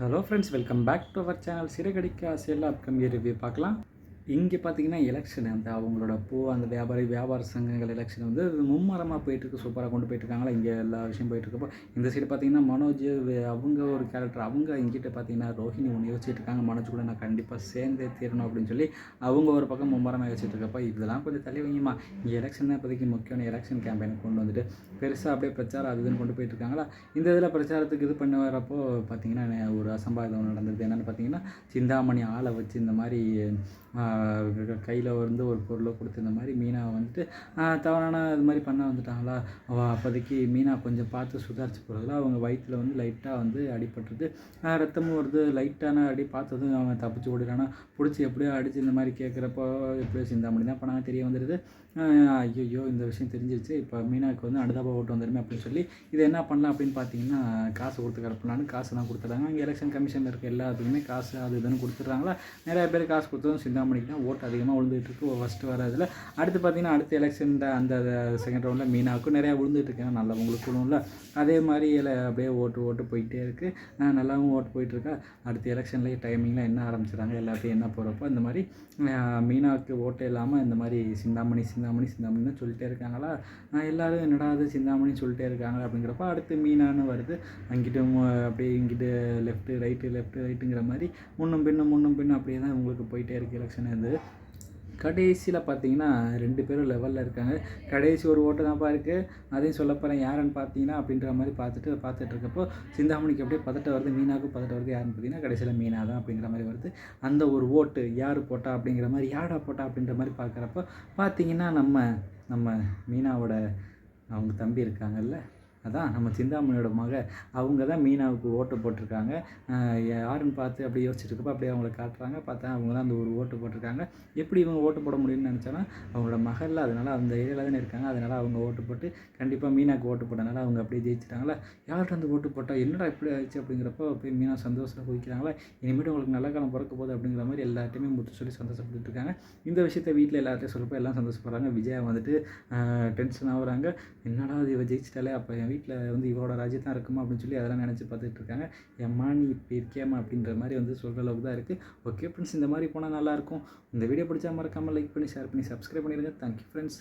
Hello friends, welcome back to our channel. சிறகடிக்க ஆசையில் upcoming review பார்க்கலாம். இங்கே பார்த்தீங்கன்னா எலெக்ஷன் அந்த அவங்களோட அந்த வியாபார சங்கங்கள் எலெக்ஷன் வந்து மும்மரமாக போயிட்டுருக்கு. சூப்பராக கொண்டு போயிட்டுருக்காங்களா. இங்கே எல்லா விஷயம் போயிட்டுருக்கப்போ இந்த சைடு பார்த்தீங்கன்னா மனோஜ் அவங்க ஒரு கேரக்டர், அவங்க இங்கிட்ட பார்த்தீங்கன்னா ரோஹிணி ஒன்று யோசிச்சுட்டு இருக்காங்க. மனோஜ் கூட நான் கண்டிப்பாக சேர்ந்தே தீரணும் அப்படின்னு சொல்லி அவங்க ஒரு பக்கம் மும்மரமாக யோசிச்சுட்டு இருக்கப்போ இதெல்லாம் கொஞ்சம் தள்ளி வைங்கம்மா, இங்கே எலெக்ஷன் தான் இப்போதைக்கு முக்கியமான எலெக்ஷன் கேம்பெயினை கொண்டு வந்துட்டு பெருசாக அப்படியே பிரச்சாரம் அதுன்னு கொண்டு போயிட்டுருக்காங்களா. இந்த இதில் பிரச்சாரத்துக்கு இது பண்ண வரப்போ பார்த்தீங்கன்னா ஒரு அசம்பாவிதம் நடந்தது. என்னென்னு பார்த்தீங்கன்னா சிந்தாமணி ஆளை வச்சு இந்த மாதிரி கையில் வந்து ஒரு பொருளை கொடுத்து இந்த மாதிரி மீனாவை வந்துட்டு தவறான இது மாதிரி பண்ண வந்துட்டாங்களா. அப்போதைக்கு மீனா கொஞ்சம் பார்த்து சுதாரிச்சு போகிறதுல அவங்க வயிற்றில் வந்து லைட்டாக வந்து அடிபட்டுருது. ரத்தமும் வருது. லைட்டான அடி பார்த்ததும் அவன் தப்பிச்சு ஓடிடானா. பிடிச்சி எப்படியோ அடித்து இந்த மாதிரி கேட்குறப்போ எப்படியோ சிந்தாமணி தான் பண்ணாங்க தெரிய வந்துடுது. ஐயோ இந்த விஷயம் தெரிஞ்சிருச்சு, இப்போ மீனாவுக்கு வந்து அனுதாப ஓட்டு வந்துடுமே அப்படின்னு சொல்லி இது என்ன பண்ணலாம் அப்படின்னு பார்த்தீங்கன்னா காசு கொடுத்து கிடப்பலான்னு காசுலாம் கொடுத்துட்றாங்க. அங்கே எலெக்ஷன் கமிஷனில் இருக்க எல்லாத்துக்குமே காசு அது இதுன்னு கொடுத்துட்றாங்களா. நிறையா பேர் காசு கொடுத்ததும் சிந்தாமணிக்கு தான் ஓட்டு அதிகமாக விழுந்துட்டு இருக்கு ஃபஸ்ட்டு வரதில். அடுத்து பார்த்தீங்கன்னா அடுத்த எலெக்ஷன் அந்த செகண்ட் ரவுண்டில் மீனாவுக்கும் நிறையா விழுந்துட்டு இருக்கு. ஏன்னா நல்லவங்களுக்கு விழுவும்ல. அதே மாதிரி அப்படியே ஓட்டு போயிட்டே இருக்குது. நல்லாவும் ஓட்டு போயிட்டுருக்கா. அடுத்த எலெக்ஷன்லேயே டைமிங்கில் என்ன ஆரம்பிச்சிடறாங்க எல்லாத்தையும் என்ன போகிறப்போ இந்த மாதிரி மீனாவுக்கு ஓட்டே இல்லாமல் இந்த மாதிரி சிந்தாமணின்னு சொல்லிட்டே இருக்காங்களா. எல்லோரும் என்னடா அது சிந்தாமணின்னு சொல்லிட்டே இருக்காங்க அப்படிங்கிறப்ப அடுத்து மீனான்னு வருது. அங்கிட்டும் அப்படியே இங்கிட்டு லெஃப்ட்டு ரைட்டுங்கிற மாதிரி முன்னும் பின்னும் அப்படியே தான் உங்களுக்கு போயிட்டே இருக்குது எலெக்ஷன். இது கடைசியில் பார்த்தீங்கன்னா 2 பேரும் லெவலில் இருக்காங்க. கடைசி ஒரு ஓட்டு தான்ப்பா இருக்குது. அதையும் சொல்ல போகிறேன் யாருன்னு பார்த்தீங்கன்னா அப்படின்ற மாதிரி பார்த்துட்டு இருக்கப்போ சிந்தாமணிக்கு அப்படியே பதட்டம் வருது. மீனாவுக்கும் பதட்டம் வருது. யாருன்னு பார்த்தீங்கன்னா கடைசியில் மீனா தான் அப்படிங்கிற மாதிரி வருது. அந்த ஒரு ஓட்டு யார் போட்டா அப்படிங்கிற மாதிரி யாரா போட்டா அப்படின்ற மாதிரி பார்க்குறப்போ பார்த்தீங்கன்னா நம்ம மீனாவோட அவங்க தம்பி இருக்காங்கல்ல, அதான் நம்ம சிந்தாமணியோட அவங்க தான் மீனாவுக்கு ஓட்டு போட்டிருக்காங்க. யாருன்னு பார்த்து அப்படியே யோசிச்சுட்டு இருக்கப்போ அப்படியே அவங்கள காட்டுறாங்க. பார்த்தா அவங்க தான் அந்த ஒரு ஓட்டு போட்டிருக்காங்க. எப்படி இவங்க ஓட்டு போட முடியும்னு நினச்சோன்னா அவங்களோட மகளில் அதனால் அந்த ஏரியாவில் தானே இருக்காங்க. அதனால் அவங்க ஓட்டு போட்டு கண்டிப்பாக மீனாவுக்கு ஓட்டு போட்டனால அவங்க அப்படியே ஜெயிச்சிட்டாங்களா. யார்கிட்ட வந்து ஓட்டு போட்டால் என்னடா இப்படி ஆயிடுச்சு அப்படிங்கிறப்போ போய் மீனா சந்தோஷம் குதிக்கிறாங்களா. இனிமேட்டு உங்களுக்கு நல்ல காலம் பிறக்க போகுது அப்படிங்கிற மாதிரி எல்லாத்தையுமே முத்து சொல்லி சந்தோஷப்பட்டு இருக்காங்க. இந்த விஷயத்தை வீட்டில் எல்லாத்தையும் சொல்லப்போ எல்லாம் சந்தோஷப்படுறாங்க. விஜயா வந்துட்டு டென்ஷன் ஆகுறாங்க. என்னடா இவ ஜெயிச்சிட்டாலே, அப்போ என் வீட்டில் வந்து இவரோட ராஜ்யம் தான் இருக்குமா அப்படின்னு சொல்லி அதெல்லாம் நினச்சி பார்த்துட்டு இருக்காங்க. எம்மா நீ இப்படி இருக்கியாமா அப்படின்ற மாதிரி வந்து சொல்கிற அளவுக்கு தான் இருக்குது. ஓகே ஃப்ரெண்ட்ஸ், இந்த மாதிரி போனால் நல்லாயிருக்கும். இந்த வீடியோ பிடிச்சா மறக்காமல் லைக் பண்ணி ஷேர் பண்ணி சப்ஸ்கிரைப் பண்ணிடுங்க. Thank you friends.